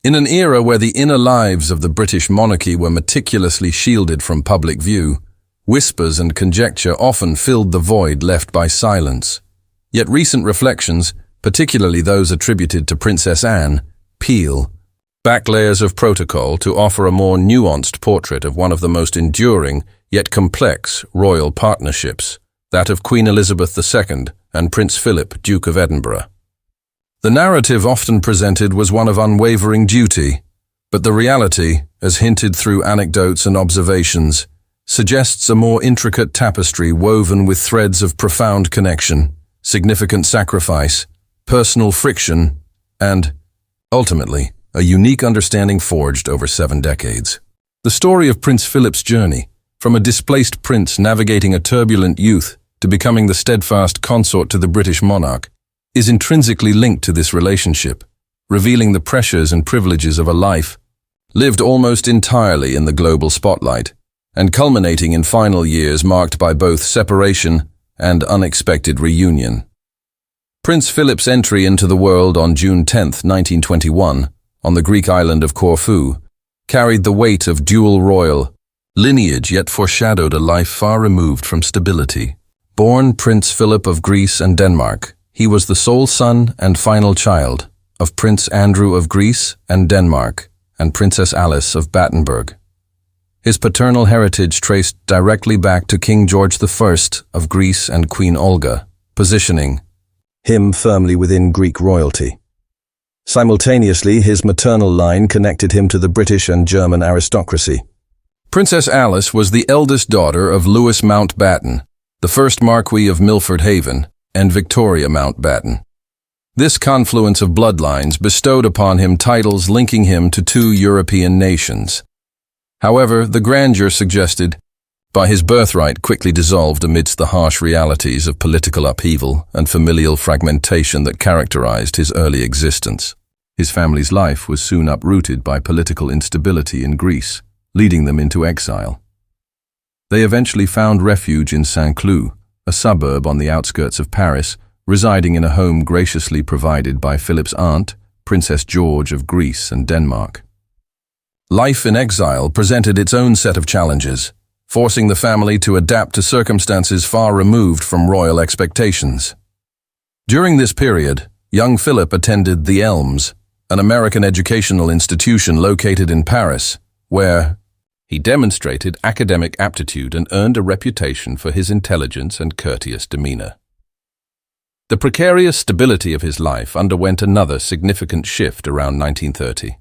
In an era where the inner lives of the British monarchy were meticulously shielded from public view, whispers and conjecture often filled the void left by silence. Yet recent reflections, particularly those attributed to Princess Anne, peel back layers of protocol to offer a more nuanced portrait of one of the most enduring, yet complex, royal partnerships, that of Queen Elizabeth II and Prince Philip, Duke of Edinburgh. The narrative often presented was one of unwavering duty, but the reality, as hinted through anecdotes and observations, suggests a more intricate tapestry woven with threads of profound connection, significant sacrifice, personal friction, and, ultimately, a unique understanding forged over 7 decades. The story of Prince Philip's journey, from a displaced prince navigating a turbulent youth to becoming the steadfast consort to the British monarch, is intrinsically linked to this relationship, revealing the pressures and privileges of a life lived almost entirely in the global spotlight, and culminating in final years marked by both separation and unexpected reunion. Prince Philip's entry into the world on June 10, 1921, on the Greek island of Corfu, carried the weight of dual royal lineage yet foreshadowed a life far removed from stability. Born Prince Philip of Greece and Denmark, he was the sole son and final child of Prince Andrew of Greece and Denmark and Princess Alice of Battenberg. His paternal heritage traced directly back to King George I of Greece and Queen Olga, positioning him firmly within Greek royalty. Simultaneously, his maternal line connected him to the British and German aristocracy. Princess Alice was the eldest daughter of Louis Mountbatten, the first Marquis of Milford Haven, and Victoria Mountbatten. This confluence of bloodlines bestowed upon him titles linking him to 2 European nations. However, the grandeur suggested by his birthright quickly dissolved amidst the harsh realities of political upheaval and familial fragmentation that characterized his early existence. His family's life was soon uprooted by political instability in Greece, leading them into exile. They eventually found refuge in Saint-Cloud, a suburb on the outskirts of Paris, residing in a home graciously provided by Philip's aunt, Princess George of Greece and Denmark. Life in exile presented its own set of challenges, forcing the family to adapt to circumstances far removed from royal expectations. During this period, young Philip attended the Elms, an American educational institution located in Paris, where he demonstrated academic aptitude and earned a reputation for his intelligence and courteous demeanor. The precarious stability of his life underwent another significant shift around 1930.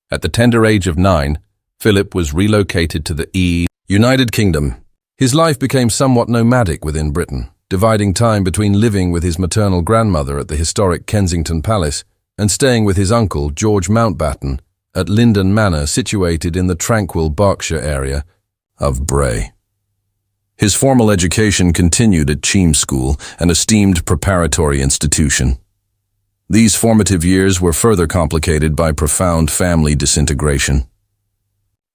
At the tender age of 9, Philip was relocated to the United Kingdom. His life became somewhat nomadic within Britain, dividing time between living with his maternal grandmother at the historic Kensington Palace and staying with his uncle, George Mountbatten, at Linden Manor, situated in the tranquil Berkshire area of Bray. His formal education continued at Cheam School, an esteemed preparatory institution. These formative years were further complicated by profound family disintegration.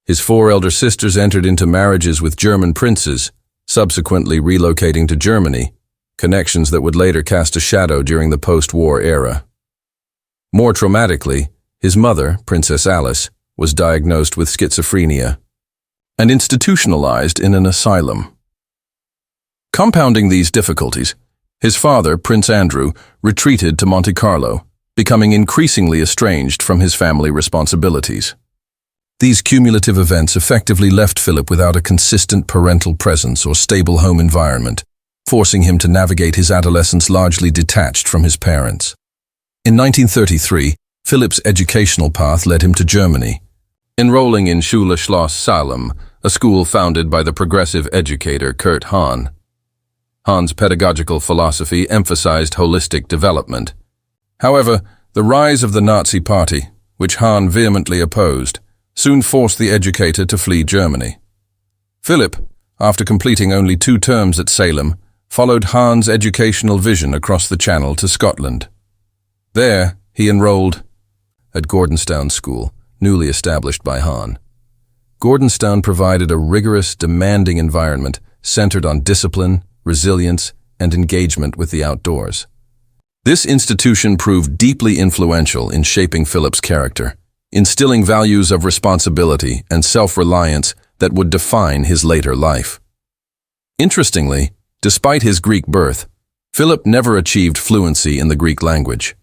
His 4 elder sisters entered into marriages with German princes, subsequently relocating to Germany, connections that would later cast a shadow during the post-war era. More traumatically, his mother, Princess Alice, was diagnosed with schizophrenia and institutionalized in an asylum. Compounding these difficulties, his father, Prince Andrew, retreated to Monte Carlo, becoming increasingly estranged from his family responsibilities. These cumulative events effectively left Philip without a consistent parental presence or stable home environment, forcing him to navigate his adolescence largely detached from his parents. In 1933, Philip's educational path led him to Germany, enrolling in Schule Schloss Salem, a school founded by the progressive educator Kurt Hahn. Hahn's pedagogical philosophy emphasized holistic development. However, the rise of the Nazi Party, which Hahn vehemently opposed, soon forced the educator to flee Germany. Philip, after completing only 2 terms at Salem, followed Hahn's educational vision across the Channel to Scotland. There, he enrolled at Gordonstoun School, newly established by Hahn. Gordonstoun provided a rigorous, demanding environment centered on discipline, resilience, and engagement with the outdoors. This institution proved deeply influential in shaping Philip's character, instilling values of responsibility and self-reliance that would define his later life. Interestingly, despite his Greek birth, Philip never achieved fluency in the Greek language.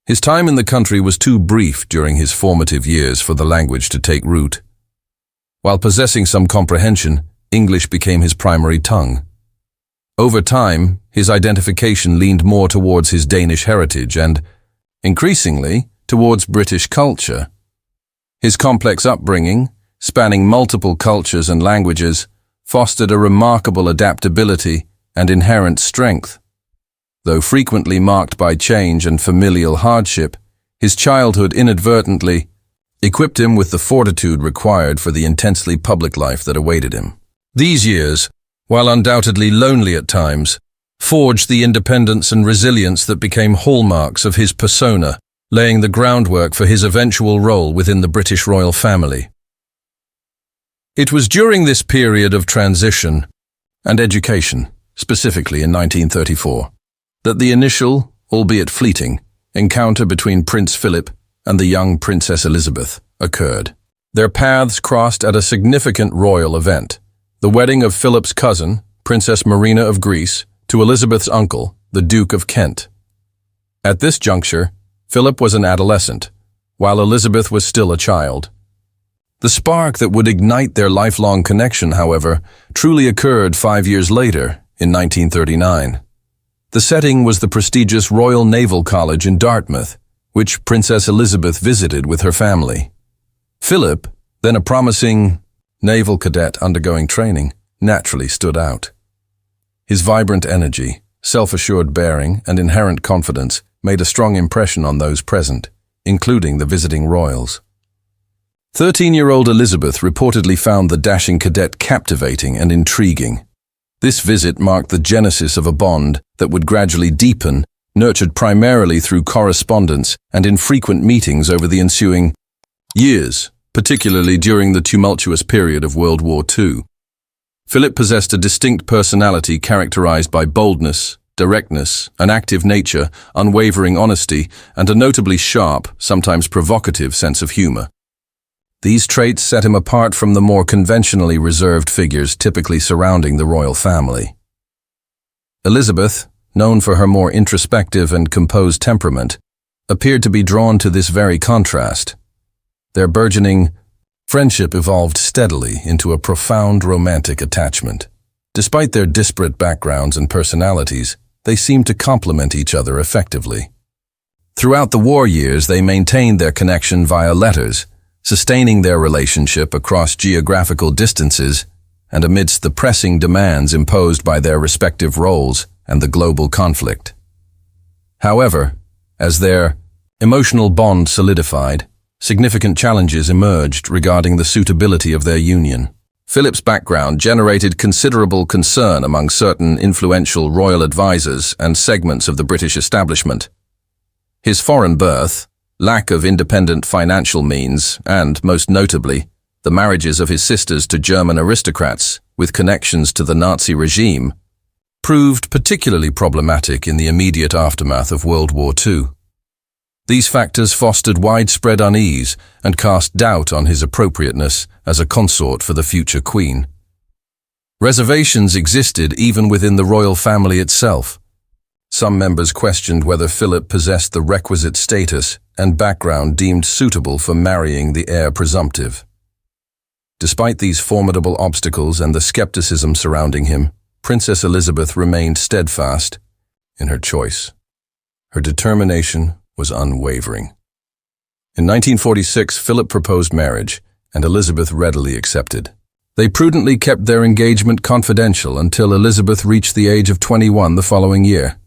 His time in the country was too brief during his formative years for the language to take root. While possessing some comprehension, English became his primary tongue. Over time, his identification leaned more towards his Danish heritage and, increasingly, towards British culture. His complex upbringing, spanning multiple cultures and languages, fostered a remarkable adaptability and inherent strength. Though frequently marked by change and familial hardship, his childhood inadvertently equipped him with the fortitude required for the intensely public life that awaited him. These years, while undoubtedly lonely at times, forged the independence and resilience that became hallmarks of his persona, laying the groundwork for his eventual role within the British royal family. It was during this period of transition and education, specifically in 1934, that the initial, albeit fleeting, encounter between Prince Philip and the young Princess Elizabeth occurred. Their paths crossed at a significant royal event, the wedding of Philip's cousin, Princess Marina of Greece, to Elizabeth's uncle, the Duke of Kent. At this juncture, Philip was an adolescent, while Elizabeth was still a child. The spark that would ignite their lifelong connection, however, truly occurred 5 years later, in 1939. The setting was the prestigious Royal Naval College in Dartmouth, which Princess Elizabeth visited with her family. Philip, then a promising naval cadet undergoing training, naturally stood out. His vibrant energy, self-assured bearing, and inherent confidence made a strong impression on those present, including the visiting royals. 13-year-old Elizabeth reportedly found the dashing cadet captivating and intriguing. This visit marked the genesis of a bond that would gradually deepen, nurtured primarily through correspondence and infrequent meetings over the ensuing years, particularly during the tumultuous period of World War II. Philip possessed a distinct personality characterized by boldness, directness, an active nature, unwavering honesty, and a notably sharp, sometimes provocative sense of humor. These traits set him apart from the more conventionally reserved figures typically surrounding the royal family. Elizabeth, known for her more introspective and composed temperament, appeared to be drawn to this very contrast. Their burgeoning friendship evolved steadily into a profound romantic attachment. Despite their disparate backgrounds and personalities, they seemed to complement each other effectively. Throughout the war years, they maintained their connection via letters, sustaining their relationship across geographical distances and amidst the pressing demands imposed by their respective roles and the global conflict. However, as their emotional bond solidified, significant challenges emerged regarding the suitability of their union. Philip's background generated considerable concern among certain influential royal advisors and segments of the British establishment. His foreign birth, lack of independent financial means, and, most notably, the marriages of his sisters to German aristocrats with connections to the Nazi regime, proved particularly problematic in the immediate aftermath of World War II. These factors fostered widespread unease and cast doubt on his appropriateness as a consort for the future queen. Reservations existed even within the royal family itself. Some members questioned whether Philip possessed the requisite status and background deemed suitable for marrying the heir presumptive. Despite these formidable obstacles and the skepticism surrounding him, Princess Elizabeth remained steadfast in her choice. Her determination was unwavering. In 1946, Philip proposed marriage, and Elizabeth readily accepted. They prudently kept their engagement confidential until Elizabeth reached the age of 21 the following year.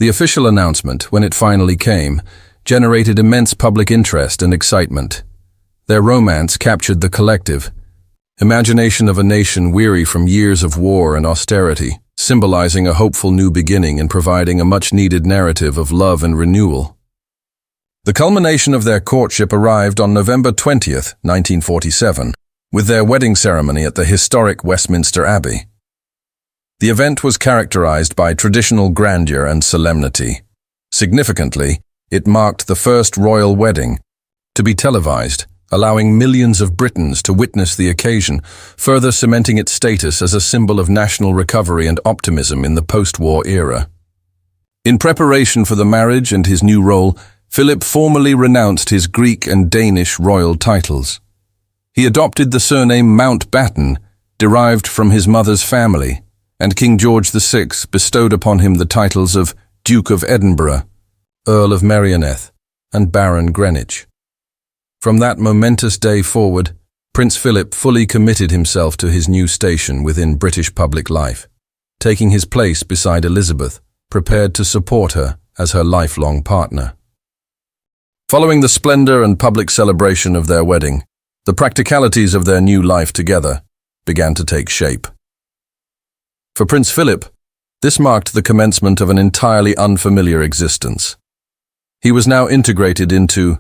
The official announcement, when it finally came, generated immense public interest and excitement. Their romance captured the collective imagination of a nation weary from years of war and austerity, symbolizing a hopeful new beginning and providing a much-needed narrative of love and renewal. The culmination of their courtship arrived on November 20th, 1947, with their wedding ceremony at the historic Westminster Abbey. The event was characterized by traditional grandeur and solemnity. Significantly, it marked the first royal wedding to be televised, allowing millions of Britons to witness the occasion, further cementing its status as a symbol of national recovery and optimism in the post-war era. In preparation for the marriage and his new role, Philip formally renounced his Greek and Danish royal titles. He adopted the surname Mountbatten, derived from his mother's family, and King George VI bestowed upon him the titles of Duke of Edinburgh, Earl of Merioneth, and Baron Greenwich. From that momentous day forward, Prince Philip fully committed himself to his new station within British public life, taking his place beside Elizabeth, prepared to support her as her lifelong partner. Following the splendor and public celebration of their wedding, the practicalities of their new life together began to take shape. For Prince Philip, this marked the commencement of an entirely unfamiliar existence. He was now integrated into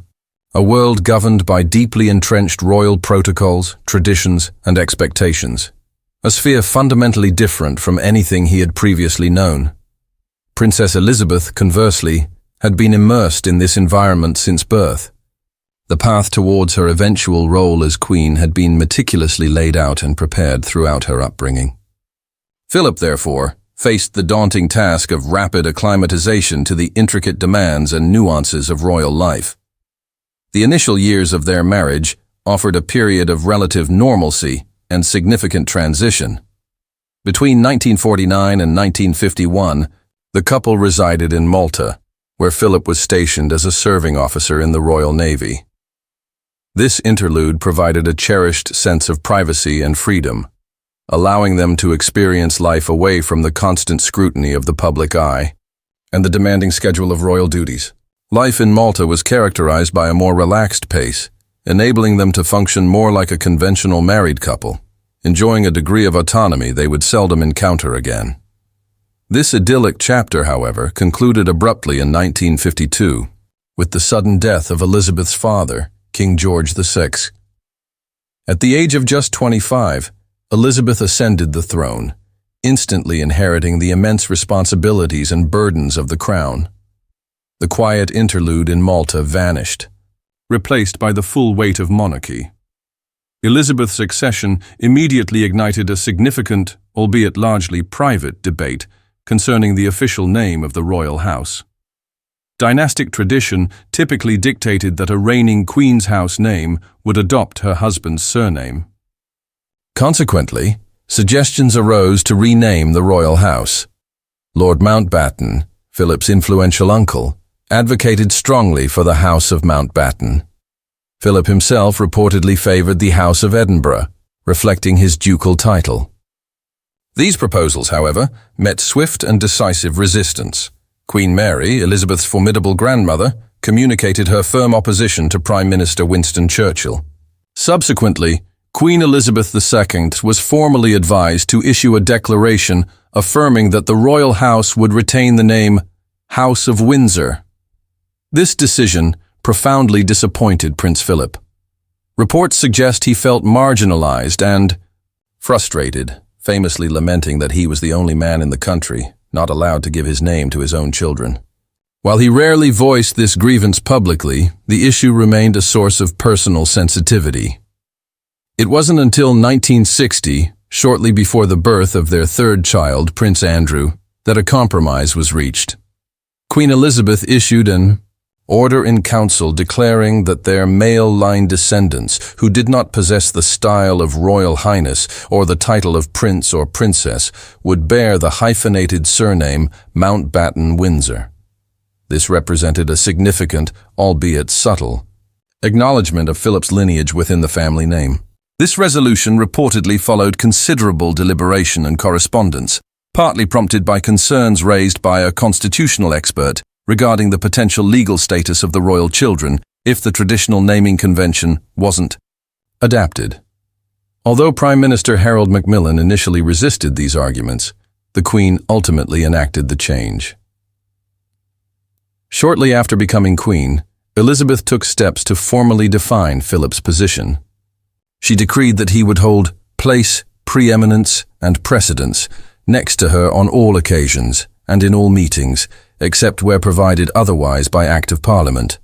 a world governed by deeply entrenched royal protocols, traditions, and expectations, a sphere fundamentally different from anything he had previously known. Princess Elizabeth, conversely, had been immersed in this environment since birth. The path towards her eventual role as queen had been meticulously laid out and prepared throughout her upbringing. Philip, therefore, faced the daunting task of rapid acclimatization to the intricate demands and nuances of royal life. The initial years of their marriage offered a period of relative normalcy and significant transition. Between 1949 and 1951, the couple resided in Malta, where Philip was stationed as a serving officer in the Royal Navy. This interlude provided a cherished sense of privacy and freedom, allowing them to experience life away from the constant scrutiny of the public eye and the demanding schedule of royal duties. Life in Malta was characterized by a more relaxed pace, enabling them to function more like a conventional married couple, enjoying a degree of autonomy they would seldom encounter again. This idyllic chapter, however, concluded abruptly in 1952, with the sudden death of Elizabeth's father, King George VI. At the age of just 25, Elizabeth ascended the throne, instantly inheriting the immense responsibilities and burdens of the crown. The quiet interlude in Malta vanished, replaced by the full weight of monarchy. Elizabeth's accession immediately ignited a significant, albeit largely private, debate concerning the official name of the royal house. Dynastic tradition typically dictated that a reigning queen's house name would adopt her husband's surname. Consequently, suggestions arose to rename the royal house. Lord Mountbatten, Philip's influential uncle, advocated strongly for the House of Mountbatten. Philip himself reportedly favored the House of Edinburgh, reflecting his ducal title. These proposals, however, met swift and decisive resistance. Queen Mary, Elizabeth's formidable grandmother, communicated her firm opposition to Prime Minister Winston Churchill. Subsequently, Queen Elizabeth II was formally advised to issue a declaration affirming that the royal house would retain the name House of Windsor. This decision profoundly disappointed Prince Philip. Reports suggest he felt marginalized and frustrated, famously lamenting that he was the only man in the country not allowed to give his name to his own children. While he rarely voiced this grievance publicly, the issue remained a source of personal sensitivity. It wasn't until 1960, shortly before the birth of their third child, Prince Andrew, that a compromise was reached. Queen Elizabeth issued an order in council declaring that their male-line descendants, who did not possess the style of Royal Highness or the title of Prince or Princess, would bear the hyphenated surname Mountbatten Windsor. This represented a significant, albeit subtle, acknowledgement of Philip's lineage within the family name. This resolution reportedly followed considerable deliberation and correspondence, partly prompted by concerns raised by a constitutional expert regarding the potential legal status of the royal children if the traditional naming convention wasn't adapted. Although Prime Minister Harold Macmillan initially resisted these arguments, the Queen ultimately enacted the change. Shortly after becoming Queen, Elizabeth took steps to formally define Philip's position. She decreed that he would hold place, preeminence, and precedence next to her on all occasions and in all meetings, except where provided otherwise by Act of Parliament.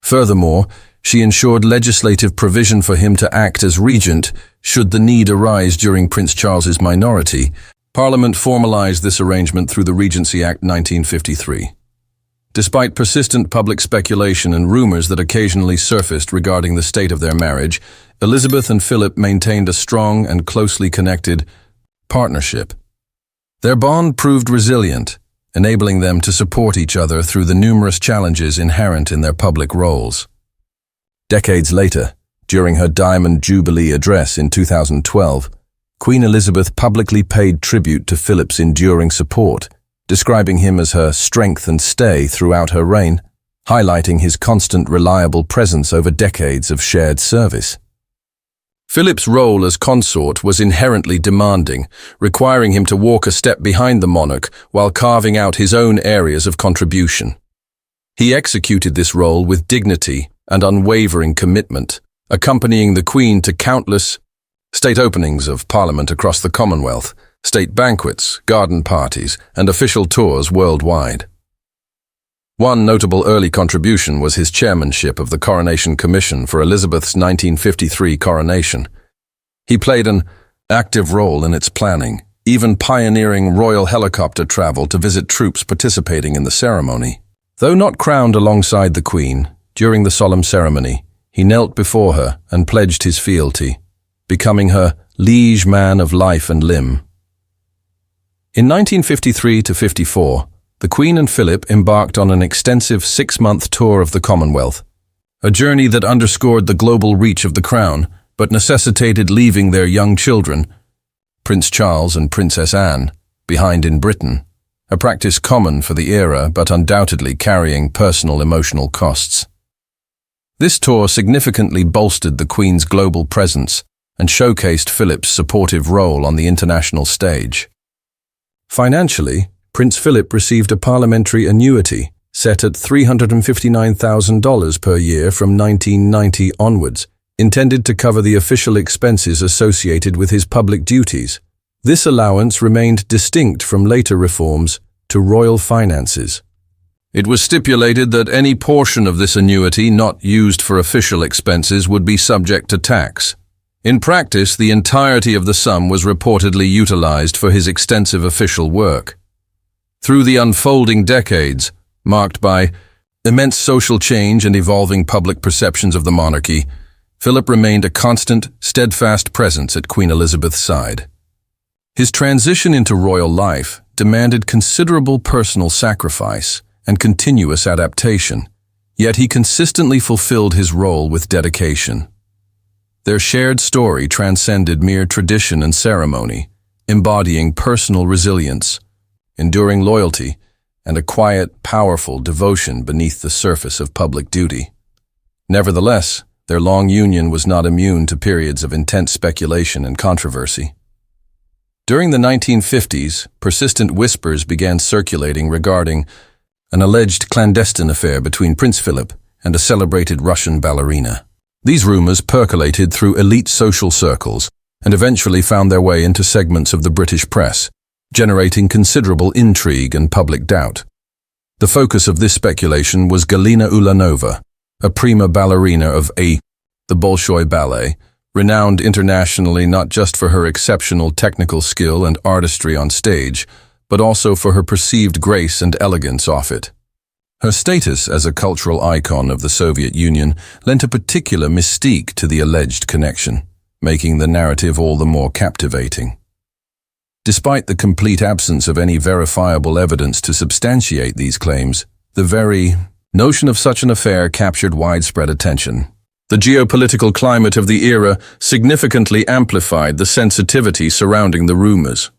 Furthermore, she ensured legislative provision for him to act as regent should the need arise during Prince Charles's minority. Parliament formalized this arrangement through the Regency Act 1953. Despite persistent public speculation and rumors that occasionally surfaced regarding the state of their marriage, Elizabeth and Philip maintained a strong and closely connected partnership. Their bond proved resilient, enabling them to support each other through the numerous challenges inherent in their public roles. Decades later, during her Diamond Jubilee address in 2012, Queen Elizabeth publicly paid tribute to Philip's enduring support, describing him as her strength and stay throughout her reign, highlighting his constant reliable presence over decades of shared service. Philip's role as consort was inherently demanding, requiring him to walk a step behind the monarch while carving out his own areas of contribution. He executed this role with dignity and unwavering commitment, accompanying the Queen to countless state openings of Parliament across the Commonwealth, state banquets, garden parties, and official tours worldwide. One notable early contribution was his chairmanship of the Coronation Commission for Elizabeth's 1953 coronation. He played an active role in its planning, even pioneering royal helicopter travel to visit troops participating in the ceremony. Though not crowned alongside the Queen, during the solemn ceremony, he knelt before her and pledged his fealty, becoming her liege man of life and limb. In 1953 to 54, the Queen and Philip embarked on an extensive 6-month tour of the Commonwealth, a journey that underscored the global reach of the crown, but necessitated leaving their young children, Prince Charles and Princess Anne, behind in Britain, a practice common for the era but undoubtedly carrying personal emotional costs. This tour significantly bolstered the Queen's global presence and showcased Philip's supportive role on the international stage. Financially, Prince Philip received a parliamentary annuity set at $359,000 per year from 1990 onwards, intended to cover the official expenses associated with his public duties. This allowance remained distinct from later reforms to royal finances. It was stipulated that any portion of this annuity not used for official expenses would be subject to tax. In practice, the entirety of the sum was reportedly utilized for his extensive official work. Through the unfolding decades, marked by immense social change and evolving public perceptions of the monarchy, Philip remained a constant, steadfast presence at Queen Elizabeth's side. His transition into royal life demanded considerable personal sacrifice and continuous adaptation, yet he consistently fulfilled his role with dedication. Their shared story transcended mere tradition and ceremony, embodying personal resilience, enduring loyalty, and a quiet, powerful devotion beneath the surface of public duty. Nevertheless, their long union was not immune to periods of intense speculation and controversy. During the 1950s, persistent whispers began circulating regarding an alleged clandestine affair between Prince Philip and a celebrated Russian ballerina. These rumors percolated through elite social circles and eventually found their way into segments of the British press, generating considerable intrigue and public doubt. The focus of this speculation was Galina Ulanova, a prima ballerina of the Bolshoi Ballet, renowned internationally not just for her exceptional technical skill and artistry on stage, but also for her perceived grace and elegance off it. Her status as a cultural icon of the Soviet Union lent a particular mystique to the alleged connection, making the narrative all the more captivating. Despite the complete absence of any verifiable evidence to substantiate these claims, the very notion of such an affair captured widespread attention. The geopolitical climate of the era significantly amplified the sensitivity surrounding the rumors.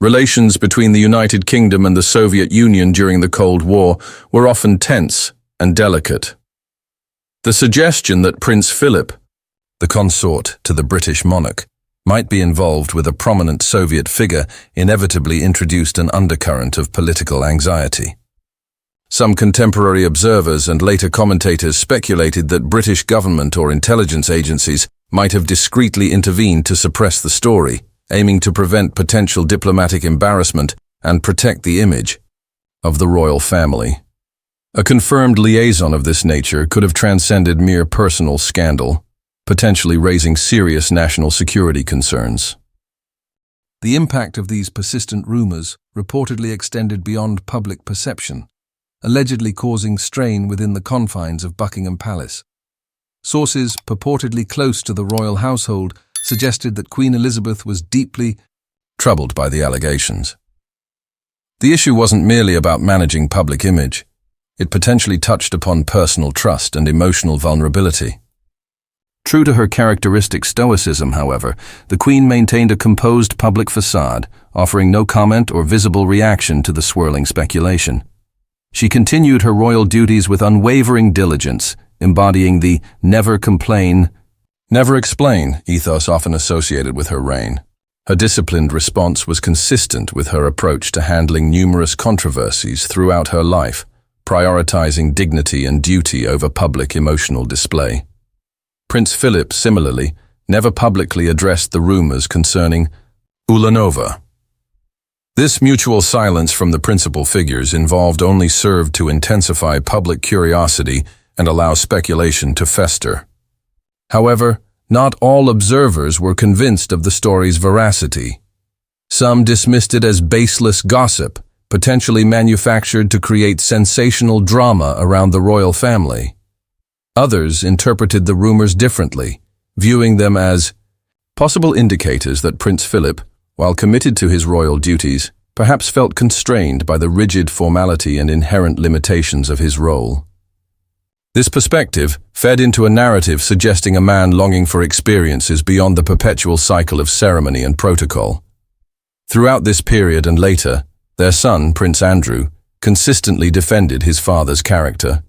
Relations between the United Kingdom and the Soviet Union during the Cold War were often tense and delicate. The suggestion that Prince Philip, the consort to the British monarch, might be involved with a prominent Soviet figure inevitably introduced an undercurrent of political anxiety. Some contemporary observers and later commentators speculated that British government or intelligence agencies might have discreetly intervened to suppress the story, aiming to prevent potential diplomatic embarrassment and protect the image of the royal family. A confirmed liaison of this nature could have transcended mere personal scandal, potentially raising serious national security concerns. The impact of these persistent rumors reportedly extended beyond public perception, allegedly causing strain within the confines of Buckingham Palace. Sources purportedly close to the royal household suggested that Queen Elizabeth was deeply troubled by the allegations. The issue wasn't merely about managing public image. It potentially touched upon personal trust and emotional vulnerability. True to her characteristic stoicism, however, the Queen maintained a composed public facade, offering no comment or visible reaction to the swirling speculation. She continued her royal duties with unwavering diligence, embodying the never complain, never explain ethos often associated with her reign. Her disciplined response was consistent with her approach to handling numerous controversies throughout her life, prioritizing dignity and duty over public emotional display. Prince Philip, similarly, never publicly addressed the rumors concerning Ulanova. This mutual silence from the principal figures involved only served to intensify public curiosity and allow speculation to fester. However, not all observers were convinced of the story's veracity. Some dismissed it as baseless gossip, potentially manufactured to create sensational drama around the royal family. Others interpreted the rumors differently, viewing them as possible indicators that Prince Philip, while committed to his royal duties, perhaps felt constrained by the rigid formality and inherent limitations of his role. This perspective fed into a narrative suggesting a man longing for experiences beyond the perpetual cycle of ceremony and protocol. Throughout this period and later, their son, Prince Andrew, consistently defended his father's character.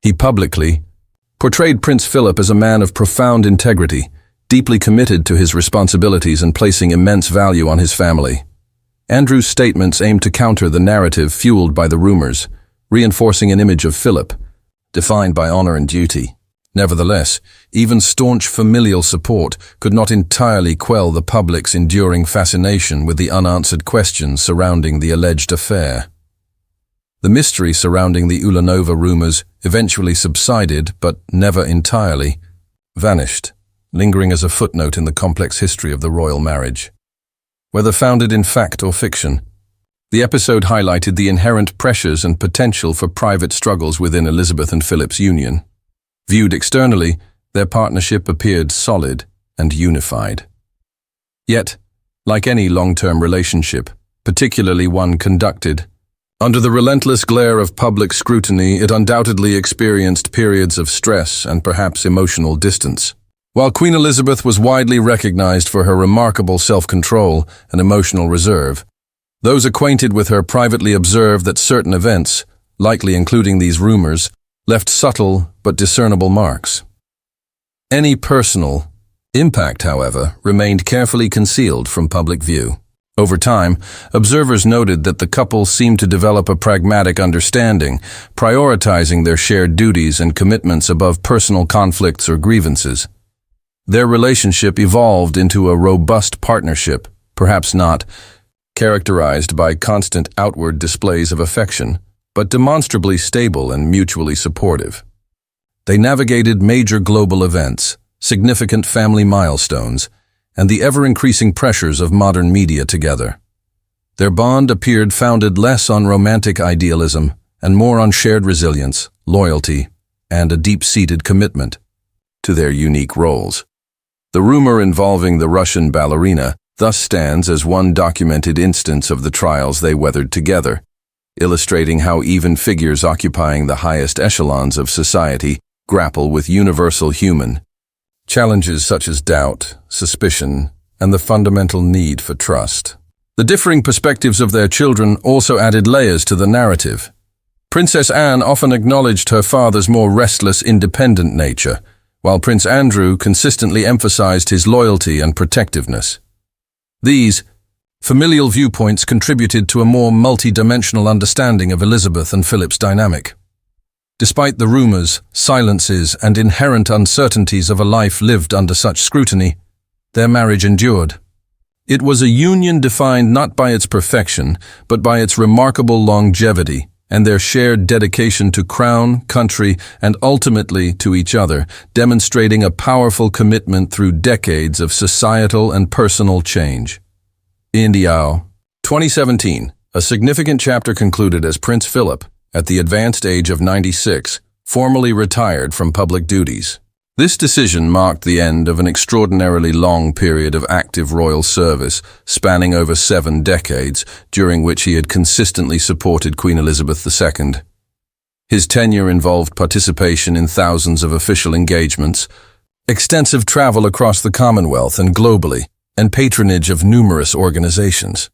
He publicly portrayed Prince Philip as a man of profound integrity, deeply committed to his responsibilities and placing immense value on his family. Andrew's statements aimed to counter the narrative fueled by the rumors, reinforcing an image of Philip, defined by honor and duty. Nevertheless, even staunch familial support could not entirely quell the public's enduring fascination with the unanswered questions surrounding the alleged affair. The mystery surrounding the Ulanova rumors eventually subsided, but never entirely vanished, lingering as a footnote in the complex history of the royal marriage. Whether founded in fact or fiction, the episode highlighted the inherent pressures and potential for private struggles within Elizabeth and Philip's union. Viewed externally, their partnership appeared solid and unified. Yet, like any long-term relationship, particularly one conducted under the relentless glare of public scrutiny, it undoubtedly experienced periods of stress and perhaps emotional distance. While Queen Elizabeth was widely recognized for her remarkable self-control and emotional reserve, those acquainted with her privately observed that certain events, likely including these rumors, left subtle but discernible marks. Any personal impact, however, remained carefully concealed from public view. Over time, observers noted that the couple seemed to develop a pragmatic understanding, prioritizing their shared duties and commitments above personal conflicts or grievances. Their relationship evolved into a robust partnership, perhaps not characterized by constant outward displays of affection, but demonstrably stable and mutually supportive. They navigated major global events, significant family milestones, and the ever-increasing pressures of modern media together. Their bond appeared founded less on romantic idealism and more on shared resilience, loyalty, and a deep-seated commitment to their unique roles. The rumor involving the Russian ballerina thus stands as one documented instance of the trials they weathered together, illustrating how even figures occupying the highest echelons of society grapple with universal human challenges such as doubt, suspicion, and the fundamental need for trust. The differing perspectives of their children also added layers to the narrative. Princess Anne often acknowledged her father's more restless, independent nature, while Prince Andrew consistently emphasized his loyalty and protectiveness. These familial viewpoints contributed to a more multi-dimensional understanding of Elizabeth and Philip's dynamic. Despite the rumors, silences, and inherent uncertainties of a life lived under such scrutiny, their marriage endured. It was a union defined not by its perfection, but by its remarkable longevity, and their shared dedication to crown, country, and ultimately to each other, demonstrating a powerful commitment through decades of societal and personal change. India. 2017. A significant chapter concluded as Prince Philip, at the advanced age of 96, formally retired from public duties. This decision marked the end of an extraordinarily long period of active royal service, spanning over 7 decades, during which he had consistently supported Queen Elizabeth II. His tenure involved participation in thousands of official engagements, extensive travel across the Commonwealth and globally, and patronage of numerous organizations.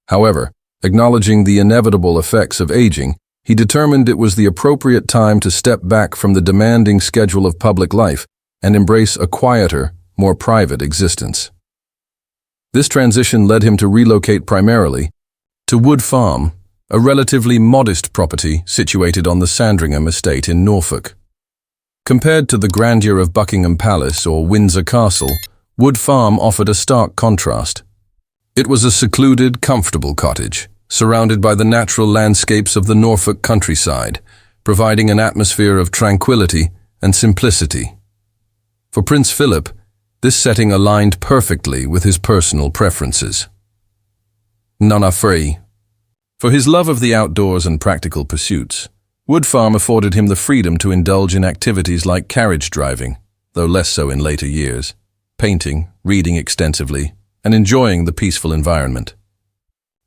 However, acknowledging the inevitable effects of aging, he determined it was the appropriate time to step back from the demanding schedule of public life and embrace a quieter, more private existence. This transition led him to relocate primarily to Wood Farm, a relatively modest property situated on the Sandringham estate in Norfolk. Compared to the grandeur of Buckingham Palace or Windsor Castle, Wood Farm offered a stark contrast. It was a secluded, comfortable cottage, surrounded by the natural landscapes of the Norfolk countryside, providing an atmosphere of tranquility and simplicity. For Prince Philip, this setting aligned perfectly with his personal preferences. None free. For his love of the outdoors and practical pursuits, Wood Farm afforded him the freedom to indulge in activities like carriage driving, though less so in later years, painting, reading extensively, and enjoying the peaceful environment.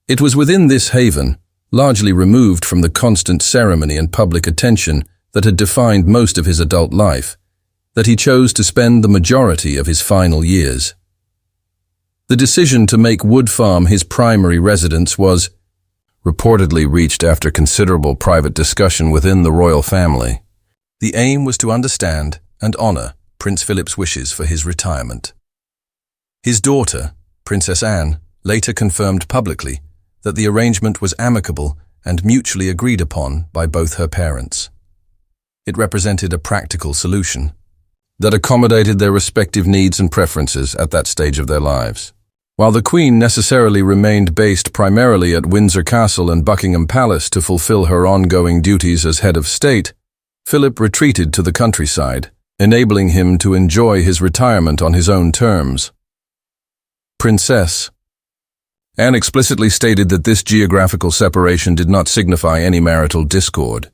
It was within this haven, largely removed from the constant ceremony and public attention that had defined most of his adult life, that he chose to spend the majority of his final years. The decision to make Wood Farm his primary residence was reportedly reached after considerable private discussion within the royal family. The aim was to understand and honor Prince Philip's wishes for his retirement. His daughter, Princess Anne, later confirmed publicly that the arrangement was amicable and mutually agreed upon by both her parents. It represented a practical solution that accommodated their respective needs and preferences at that stage of their lives. While the Queen necessarily remained based primarily at Windsor Castle and Buckingham Palace to fulfill her ongoing duties as head of state, Philip retreated to the countryside, enabling him to enjoy his retirement on his own terms. Princess Anne explicitly stated that this geographical separation did not signify any marital discord.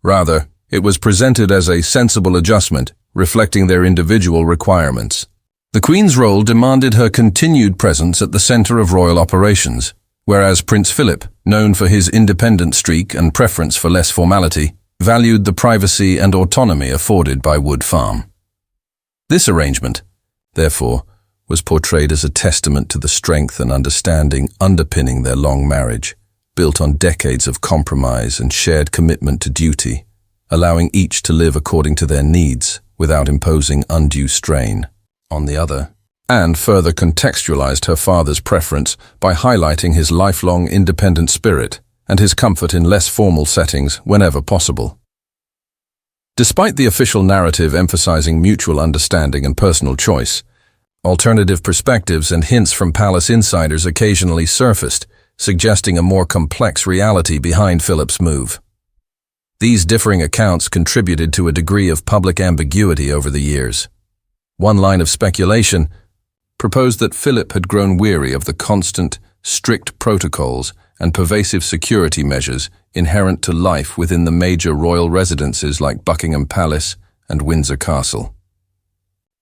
Rather, it was presented as a sensible adjustment, reflecting their individual requirements. The Queen's role demanded her continued presence at the center of royal operations, whereas Prince Philip, known for his independent streak and preference for less formality, valued the privacy and autonomy afforded by Wood Farm. This arrangement, therefore, was portrayed as a testament to the strength and understanding underpinning their long marriage, built on decades of compromise and shared commitment to duty, allowing each to live according to their needs without imposing undue strain. On the other, Anne further contextualized her father's preference by highlighting his lifelong independent spirit and his comfort in less formal settings whenever possible. Despite the official narrative emphasizing mutual understanding and personal choice, alternative perspectives and hints from palace insiders occasionally surfaced, suggesting a more complex reality behind Philip's move. These differing accounts contributed to a degree of public ambiguity over the years. One line of speculation proposed that Philip had grown weary of the constant, strict protocols and pervasive security measures inherent to life within the major royal residences like Buckingham Palace and Windsor Castle.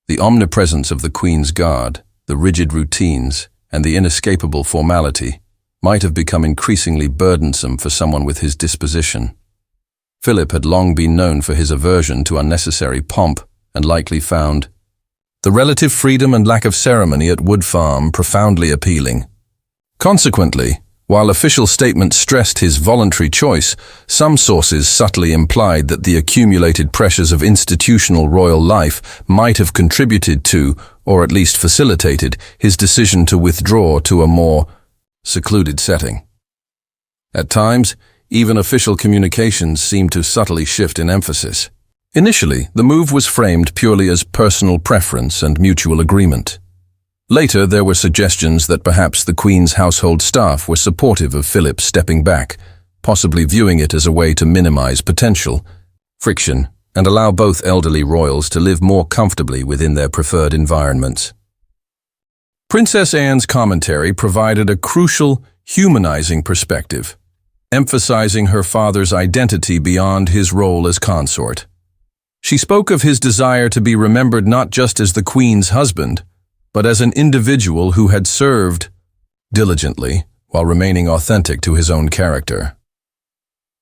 The omnipresence of the Queen's Guard, the rigid routines, and the inescapable formality might have become increasingly burdensome for someone with his disposition. Philip had long been known for his aversion to unnecessary pomp and likely found the relative freedom and lack of ceremony at Wood Farm profoundly appealing. Consequently, while official statements stressed his voluntary choice, some sources subtly implied that the accumulated pressures of institutional royal life might have contributed to, or at least facilitated, his decision to withdraw to a more secluded setting. At times, even official communications seemed to subtly shift in emphasis. Initially, the move was framed purely as personal preference and mutual agreement. Later, there were suggestions that perhaps the Queen's household staff were supportive of Philip stepping back, possibly viewing it as a way to minimize potential friction and allow both elderly royals to live more comfortably within their preferred environments. Princess Anne's commentary provided a crucial, humanizing perspective, emphasizing her father's identity beyond his role as consort. She spoke of his desire to be remembered not just as the Queen's husband, but as an individual who had served diligently while remaining authentic to his own character.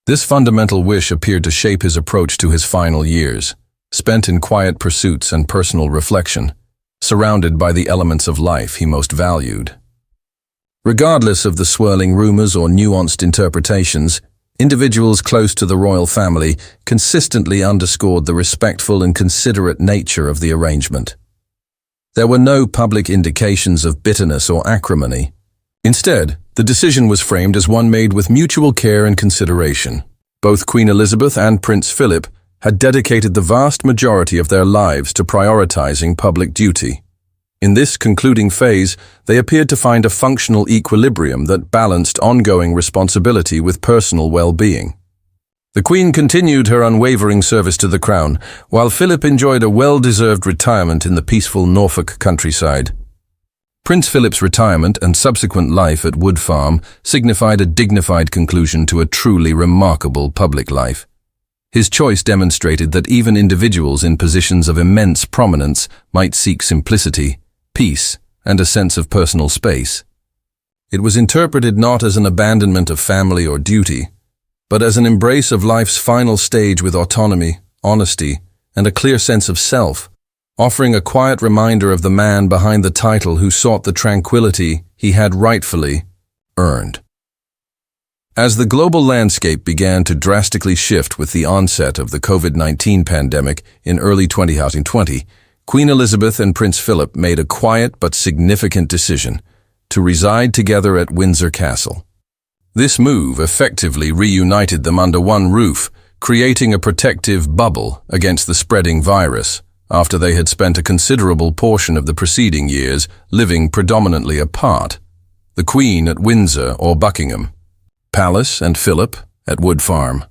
This fundamental wish appeared to shape his approach to his final years, spent in quiet pursuits and personal reflection, surrounded by the elements of life he most valued. Regardless of the swirling rumors or nuanced interpretations, individuals close to the royal family consistently underscored the respectful and considerate nature of the arrangement. There were no public indications of bitterness or acrimony. Instead, the decision was framed as one made with mutual care and consideration. Both Queen Elizabeth and Prince Philip had dedicated the vast majority of their lives to prioritizing public duty. In this concluding phase, they appeared to find a functional equilibrium that balanced ongoing responsibility with personal well-being. The Queen continued her unwavering service to the Crown, while Philip enjoyed a well-deserved retirement in the peaceful Norfolk countryside. Prince Philip's retirement and subsequent life at Wood Farm signified a dignified conclusion to a truly remarkable public life. His choice demonstrated that even individuals in positions of immense prominence might seek simplicity, peace, and a sense of personal space. It was interpreted not as an abandonment of family or duty, but as an embrace of life's final stage with autonomy, honesty, and a clear sense of self, offering a quiet reminder of the man behind the title who sought the tranquility he had rightfully earned. As the global landscape began to drastically shift with the onset of the COVID-19 pandemic in early 2020, Queen Elizabeth and Prince Philip made a quiet but significant decision to reside together at Windsor Castle. This move effectively reunited them under one roof, creating a protective bubble against the spreading virus, after they had spent a considerable portion of the preceding years living predominantly apart. The Queen at Windsor or Buckingham Palace and Philip at Wood Farm.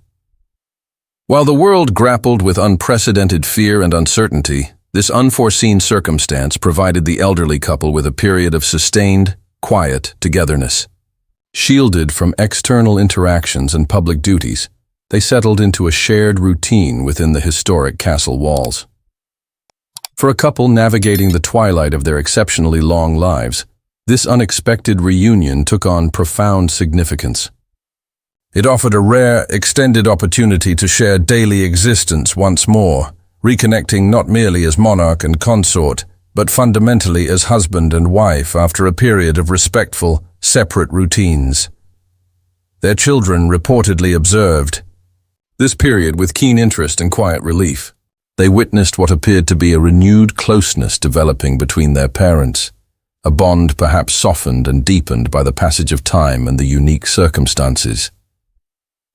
While the world grappled with unprecedented fear and uncertainty, this unforeseen circumstance provided the elderly couple with a period of sustained, quiet togetherness. Shielded from external interactions and public duties, they settled into a shared routine within the historic castle walls. For a couple navigating the twilight of their exceptionally long lives, this unexpected reunion took on profound significance. It offered a rare, extended opportunity to share daily existence once more, reconnecting not merely as monarch and consort, but fundamentally as husband and wife after a period of respectful, separate routines. Their children reportedly observed this period with keen interest and quiet relief. They witnessed what appeared to be a renewed closeness developing between their parents, a bond perhaps softened and deepened by the passage of time and the unique circumstances.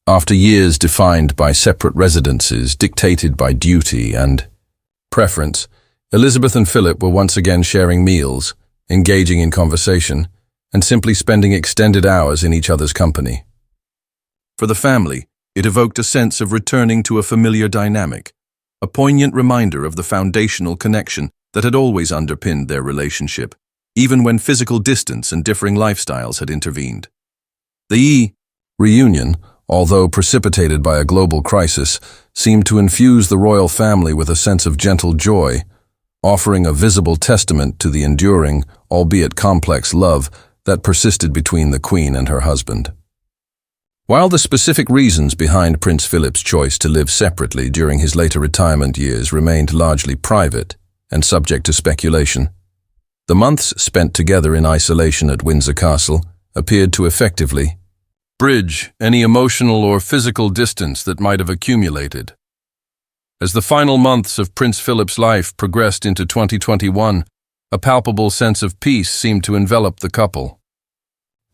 After years defined by separate residences dictated by duty and preference, Elizabeth and Philip were once again sharing meals, engaging in conversation, and simply spending extended hours in each other's company. For the family, it evoked a sense of returning to a familiar dynamic, a poignant reminder of the foundational connection that had always underpinned their relationship, even when physical distance and differing lifestyles had intervened. The reunion, although precipitated by a global crisis, seemed to infuse the royal family with a sense of gentle joy, offering a visible testament to the enduring, albeit complex love that persisted between the Queen and her husband. While the specific reasons behind Prince Philip's choice to live separately during his later retirement years remained largely private and subject to speculation, the months spent together in isolation at Windsor Castle appeared to effectively bridge any emotional or physical distance that might have accumulated. As the final months of Prince Philip's life progressed into 2021, a palpable sense of peace seemed to envelop the couple.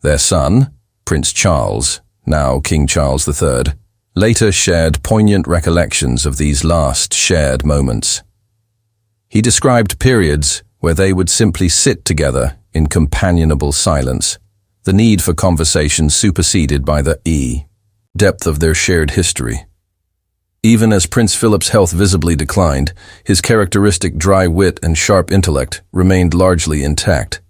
Their son, Prince Charles, now King Charles III, later shared poignant recollections of these last shared moments. He described periods where they would simply sit together in companionable silence, the need for conversation superseded by the depth of their shared history. Even as Prince Philip's health visibly declined, his characteristic dry wit and sharp intellect remained largely intact.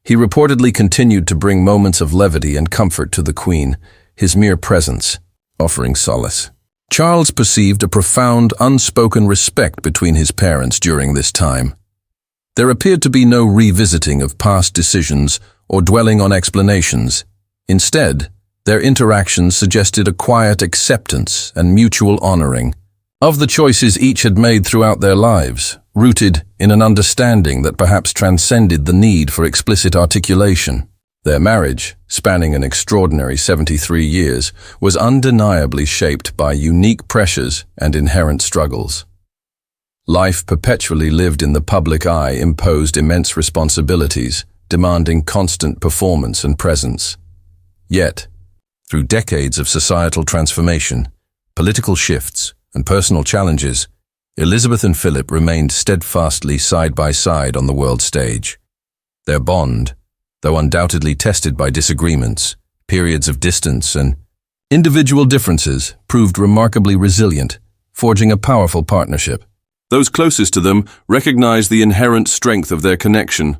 He reportedly continued to bring moments of levity and comfort to the Queen, his mere presence offering solace. Charles perceived a profound, unspoken respect between his parents during this time. There appeared to be no revisiting of past decisions or dwelling on explanations. Instead, their interactions suggested a quiet acceptance and mutual honoring of the choices each had made throughout their lives, rooted in an understanding that perhaps transcended the need for explicit articulation. Their marriage, spanning an extraordinary 73 years, was undeniably shaped by unique pressures and inherent struggles. Life perpetually lived in the public eye imposed immense responsibilities, demanding constant performance and presence. Yet, through decades of societal transformation, political shifts, and personal challenges, Elizabeth and Philip remained steadfastly side by side on the world stage. Their bond, though undoubtedly tested by disagreements, periods of distance, and individual differences, proved remarkably resilient, forging a powerful partnership. Those closest to them recognized the inherent strength of their connection,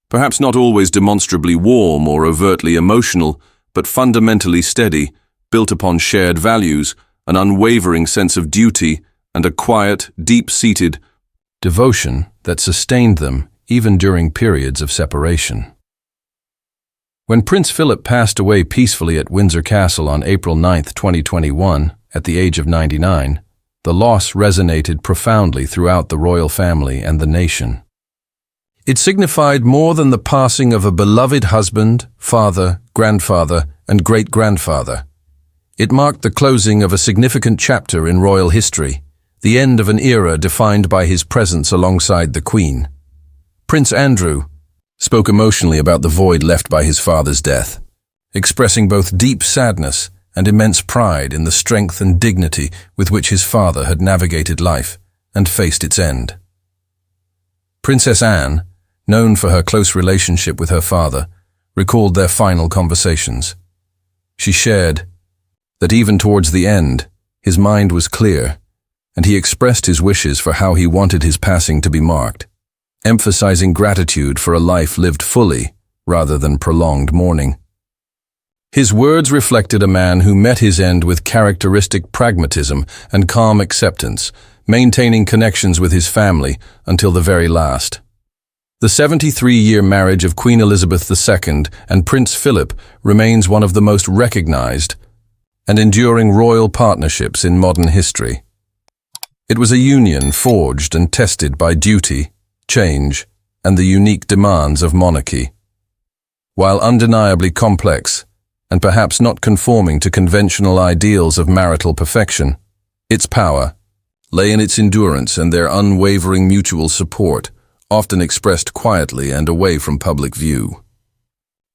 perhaps not always demonstrably warm or overtly emotional, but fundamentally steady, built upon shared values, an unwavering sense of duty, and a quiet, deep-seated devotion that sustained them even during periods of separation. When Prince Philip passed away peacefully at Windsor Castle on April 9, 2021, at the age of 99, the loss resonated profoundly throughout the royal family and the nation. It signified more than the passing of a beloved husband, father, grandfather, and great-grandfather. It marked the closing of a significant chapter in royal history, the end of an era defined by his presence alongside the Queen. Prince Andrew spoke emotionally about the void left by his father's death, expressing both deep sadness and immense pride in the strength and dignity with which his father had navigated life and faced its end. Princess Anne, known for her close relationship with her father, recalled their final conversations. She shared that even towards the end, his mind was clear, and he expressed his wishes for how he wanted his passing to be marked, emphasizing gratitude for a life lived fully rather than prolonged mourning. His words reflected a man who met his end with characteristic pragmatism and calm acceptance, maintaining connections with his family until the very last. The 73-year marriage of Queen Elizabeth II and Prince Philip remains one of the most recognized and enduring royal partnerships in modern history. It was a union forged and tested by duty, change, and the unique demands of monarchy. While undeniably complex, and perhaps not conforming to conventional ideals of marital perfection, its power lay in its endurance and their unwavering mutual support, often expressed quietly and away from public view.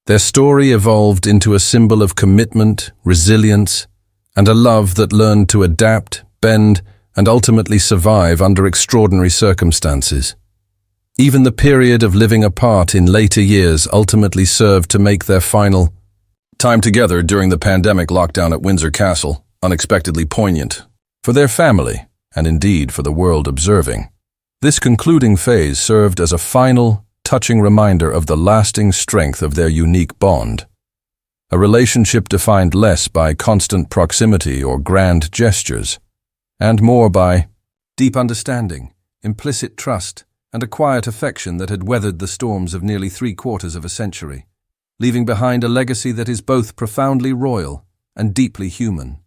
Their story evolved into a symbol of commitment, resilience, and a love that learned to adapt, bend, and ultimately survive under extraordinary circumstances. Even the period of living apart in later years ultimately served to make their final time together during the pandemic lockdown at Windsor Castle unexpectedly poignant for their family and indeed for the world observing. This concluding phase served as a final, touching reminder of the lasting strength of their unique bond, a relationship defined less by constant proximity or grand gestures, and more by deep understanding, implicit trust, and a quiet affection that had weathered the storms of nearly 3/4 of a century, leaving behind a legacy that is both profoundly royal and deeply human.